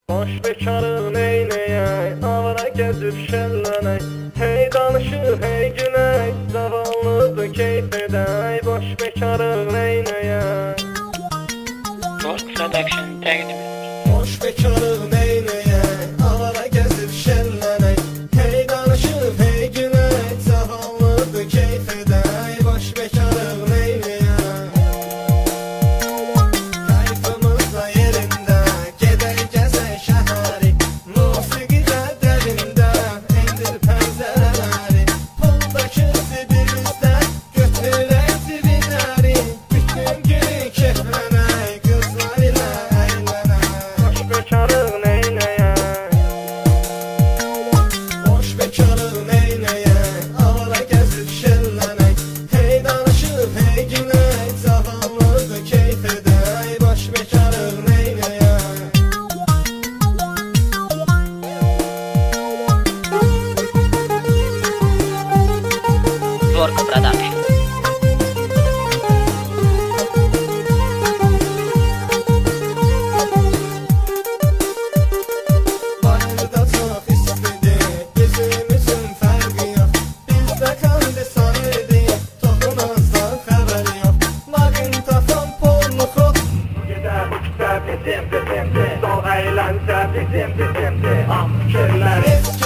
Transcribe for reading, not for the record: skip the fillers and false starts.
Boş bekarın eyneyək, avara gəzib şəllənək. Hey danışır, hey günək, zavallıdır keyf edək. Boş bekarın eyneyək. Work Production təqdim edir. Boş bekarın eyneyək, avara gəzib şəllənək. Hey danışır, hey günək, zavallıdır keyf edək. Boş bekarın eyneyək. Kayfımız da yerində, gedək gəzək şəhəri. Musiqi qədərində, indir pəncərələri. Puldakı zibirimizdə, götürək zibinləri. Bütün günü keyflənək, qızlar ilə əylənək. Boş bekarın eynəyək. Boş bekarın eynəyək, avara gəzib şəllənək. Hey danışıb, hey günək, zavallıdır keyf edək. Boş bekarın eynəyək. Work Production. Bayırda çox istidir, bizim üçün fərqi yox. Bizdə kondisyon edir, toxunazdan xəbəri yox. Maqintafon pornuxot. Gedər bu kisə bizim, sol əyləncə bizim. Am fikirlər eski